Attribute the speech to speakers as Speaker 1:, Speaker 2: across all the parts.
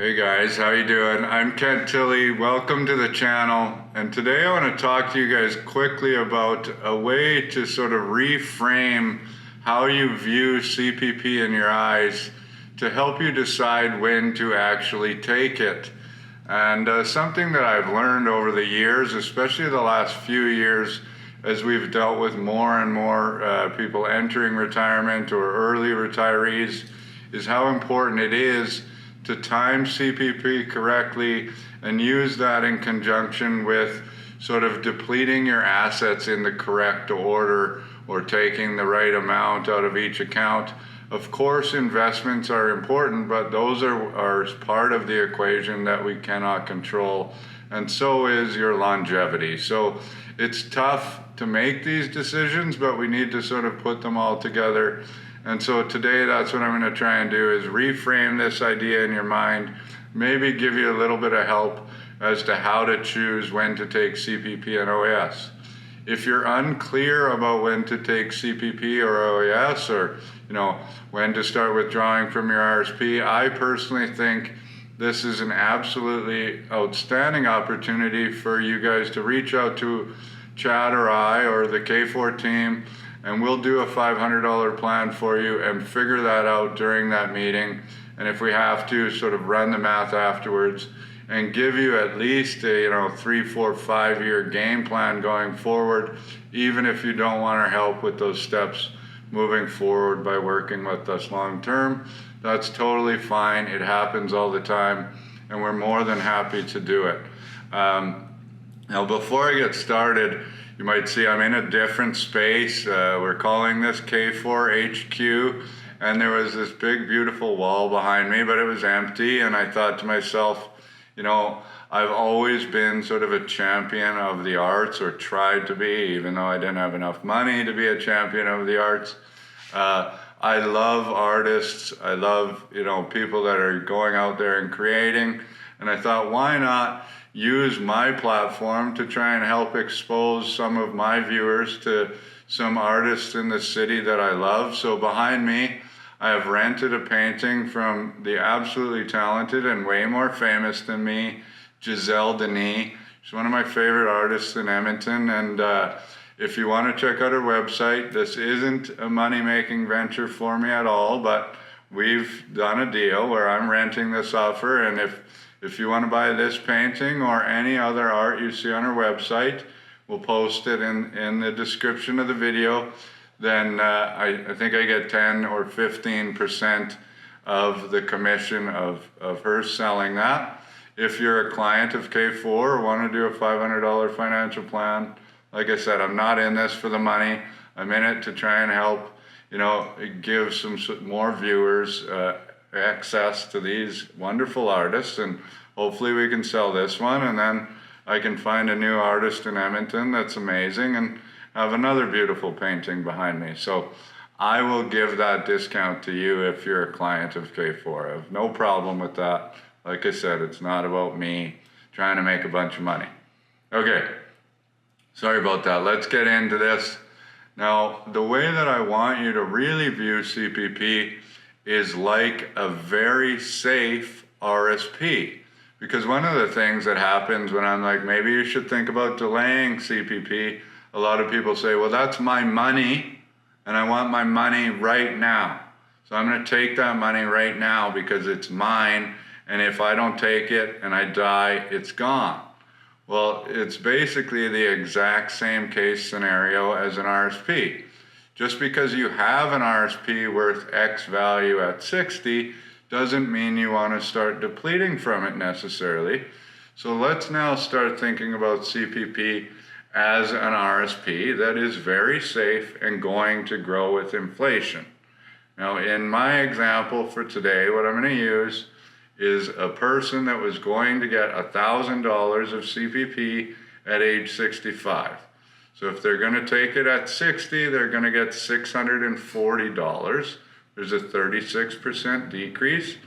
Speaker 1: Hey guys, how you doing? I'm Kent Tilley. Welcome to the channel. And today I want to talk to you guys quickly about a way to sort of reframe how you view CPP in your eyes to help you decide when to actually take it. And something that I've learned over the years, especially the last few years, as we've dealt with more and more people entering retirement or early retirees, is how important it is to time CPP correctly and use that in conjunction with sort of depleting your assets in the correct order or taking the right amount out of each account. Of course, investments are important, but those are part of the equation that we cannot control, and so is your longevity. So it's tough to make these decisions, but we need to sort of put them all together. And so today, that's what I'm going to try and do, is reframe this idea in your mind, maybe give you a little bit of help as to how to choose when to take CPP and OAS. If you're unclear about when to take CPP or OAS, or when to start withdrawing from your RRSP, I personally think this is an absolutely outstanding opportunity for you guys to reach out to Chad or I or the K4 team, and we'll do a $500 plan for you and figure that out during that meeting. And if we have to, sort of run the math afterwards and give you at least a 3, 4, 5-year game plan going forward, even if you don't want our help with those steps moving forward by working with us long term. That's totally fine. It happens all the time, and we're more than happy to do it. Now, before I get started, you might see I'm in a different space. We're calling this K4 HQ, and there was this big, beautiful wall behind me, but it was empty, and I thought to myself, I've always been sort of a champion of the arts, or tried to be, even though I didn't have enough money to be a champion of the arts. I love artists. I love, people that are going out there and creating, and I thought, why not use my platform to try and help expose some of my viewers to some artists in the city that I love. So behind me, I have rented a painting from the absolutely talented and way more famous than me, Giselle Denis. She's one of my favorite artists in Edmonton. And if you want to check out her website, this isn't a money-making venture for me at all, but we've done a deal where I'm renting this off her, and if you want to buy this painting or any other art you see on our website, we'll post it in the description of the video, then I think I get 10 or 15% of the commission of her selling that. If you're a client of K4 or want to do a $500 financial plan, like I said, I'm not in this for the money. I'm in it to try and help, give some more viewers access to these wonderful artists, and hopefully we can sell this one, and then I can find a new artist in Edmonton that's amazing and have another beautiful painting behind me. So I will give that discount to you if you're a client of K4. I have no problem with that. Like I said, it's not about me trying to make a bunch of money. Okay, sorry about that. Let's get into this. Now, the way that I want you to really view CPP is like a very safe RSP. Because one of the things that happens when I'm like, maybe you should think about delaying CPP, a lot of people say, well, that's my money, and I want my money right now. So I'm going to take that money right now because it's mine, and if I don't take it and I die, it's gone. Well, it's basically the exact same case scenario as an RSP. Just because you have an RSP worth X value at 60 doesn't mean you want to start depleting from it necessarily. So let's now start thinking about CPP as an RSP that is very safe and going to grow with inflation. Now, in my example for today, what I'm going to use is a person that was going to get $1,000 of CPP at age 65. So if they're going to take it at 60, they're going to get $640. There's a 36% decrease.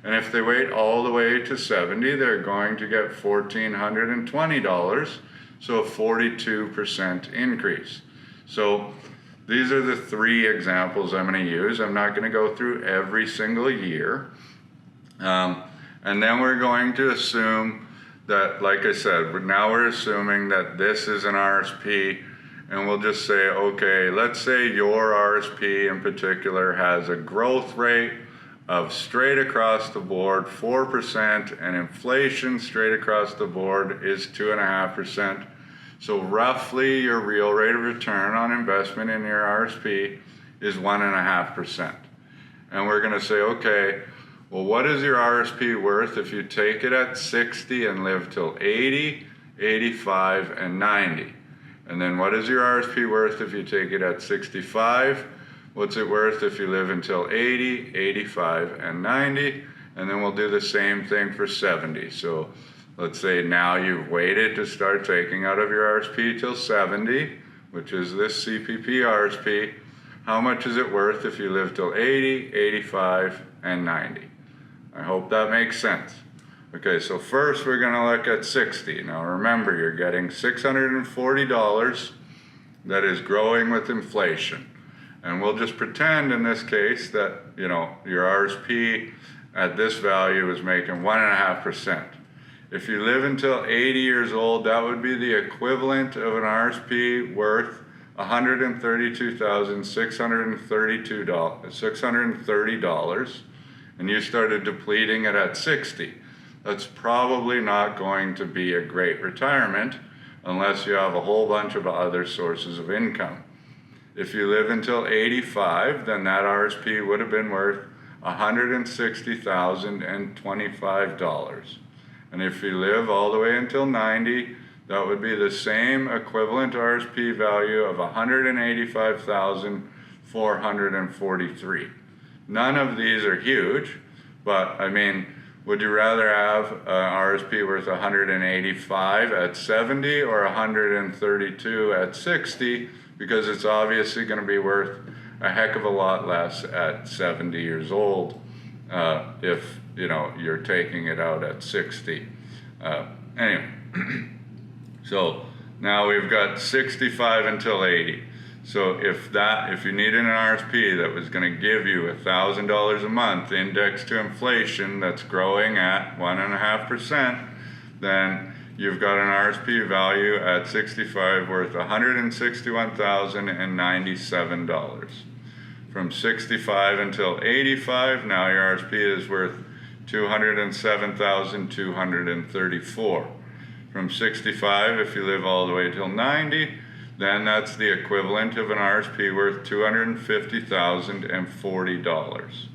Speaker 1: And if they wait all the way to 70, they're going to get $1,420. So a 42% increase. So these are the 3 examples I'm going to use. I'm not going to go through every single year. And then we're going to assume that, like I said, now we're assuming that this is an RSP, and we'll just say, okay, let's say your RSP in particular has a growth rate of straight across the board 4%, and inflation straight across the board is 2.5%. So roughly your real rate of return on investment in your RSP is 1.5%. And we're going to say, okay, well, what is your RSP worth if you take it at 60 and live till 80, 85, and 90? And then what is your RSP worth if you take it at 65? What's it worth if you live until 80, 85, and 90? And then we'll do the same thing for 70. So let's say now you've waited to start taking out of your RSP till 70, which is this CPP RSP. How much is it worth if you live till 80, 85, and 90? I hope that makes sense. Okay, so first we're going to look at 60. Now remember, you're getting $640 that is growing with inflation. And we'll just pretend in this case that, you know, your RSP at this value is making 1.5%. If you live until 80 years old, that would be the equivalent of an RSP worth $630, and you started depleting it at 60. That's probably not going to be a great retirement unless you have a whole bunch of other sources of income. If you live until 85, then that RSP would have been worth $160,025. And if you live all the way until 90, that would be the same equivalent RSP value of $185,443. None of these are huge, but I mean, would you rather have an RSP worth 185 at 70 or 132 at 60? Because it's obviously going to be worth a heck of a lot less at 70 years old if you know you're taking it out at 60. Anyway, so now we've got 65 until 80. So if you needed an RSP that was going to give you $1,000 a month indexed to inflation that's growing at 1.5%, then you've got an RSP value at 65 worth $161,097. From 65 until 85, now your RSP is worth $207,234. From 65, if you live all the way till 90, then that's the equivalent of an RSP worth $250,040.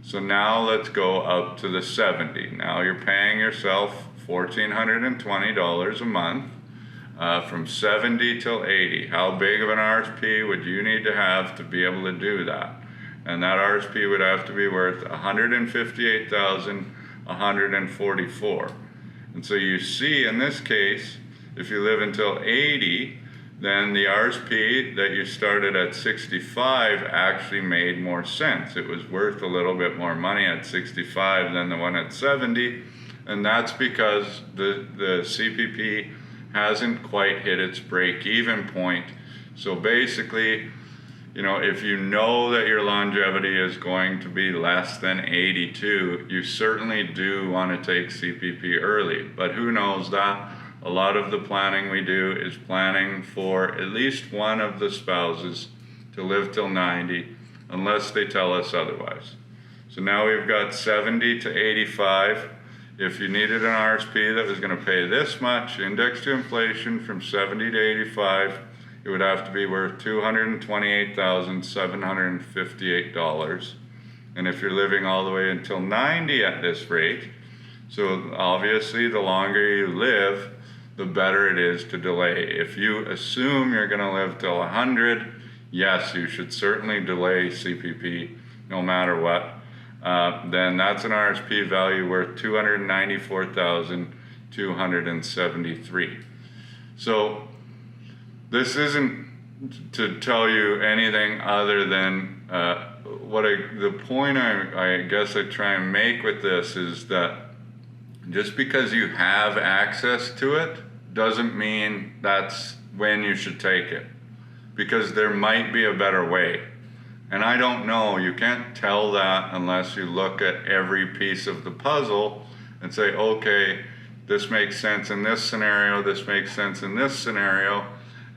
Speaker 1: So now let's go up to the 70. Now you're paying yourself $1,420 a month from 70 till 80. How big of an RSP would you need to have to be able to do that? And that RSP would have to be worth $158,144. And so you see in this case, if you live until 80, then the RSP that you started at 65 actually made more sense. It was worth a little bit more money at 65 than the one at 70, and that's because the CPP hasn't quite hit its break-even point. So basically, you know, if you know that your longevity is going to be less than 82, you certainly do want to take CPP early, but who knows that? A lot of the planning we do is planning for at least one of the spouses to live till 90, unless they tell us otherwise. So now we've got 70 to 85. If you needed an RSP that was going to pay this much, indexed to inflation from 70 to 85, it would have to be worth $228,758. And if you're living all the way until 90 at this rate, so obviously the longer you live, the better it is to delay. If you assume you're going to live till 100, yes, you should certainly delay CPP no matter what. Then that's an RSP value worth $294,273. So this isn't to tell you anything other than the point I guess I try and make with this is that just because you have access to it doesn't mean that's when you should take it, because there might be a better way. And I don't know, you can't tell that unless you look at every piece of the puzzle and say, okay, this makes sense in this scenario, this makes sense in this scenario,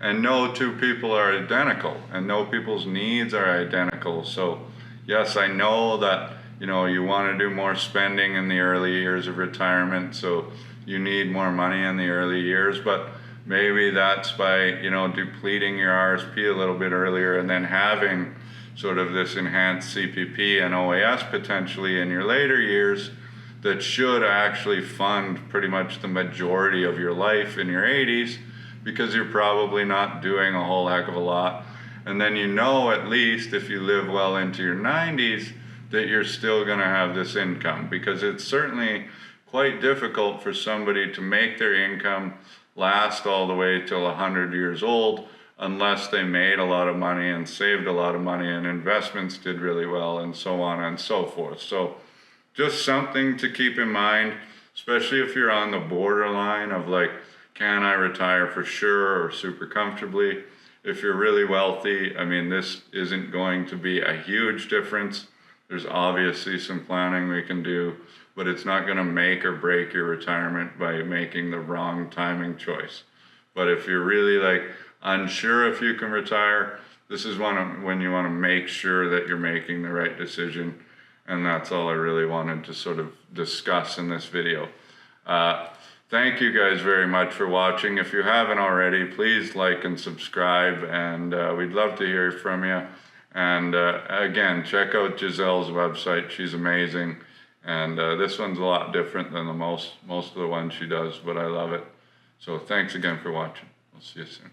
Speaker 1: and no two people are identical, and no people's needs are identical. So yes, I know that, you know, you want to do more spending in the early years of retirement, so you need more money in the early years, but maybe that's by, you know, depleting your RSP a little bit earlier and then having sort of this enhanced CPP and OAS potentially in your later years that should actually fund pretty much the majority of your life in your 80s, because you're probably not doing a whole heck of a lot. And then, you know, at least if you live well into your 90s, that you're still going to have this income, because it's certainly quite difficult for somebody to make their income last all the way till 100 years old unless they made a lot of money and saved a lot of money and investments did really well and so on and so forth. So just something to keep in mind, especially if you're on the borderline of like, can I retire for sure or super comfortably? If you're really wealthy, I mean, this isn't going to be a huge difference. There's obviously some planning we can do, but it's not going to make or break your retirement by making the wrong timing choice. But if you're really like unsure if you can retire, this is when you want to make sure that you're making the right decision. And that's all I really wanted to sort of discuss in this video. Thank you guys very much for watching. If you haven't already, please like and subscribe, and we'd love to hear from you. And again, check out Giselle's website. She's amazing. And this one's a lot different than the most of the ones she does, but I love it. So thanks again for watching. We'll see you soon.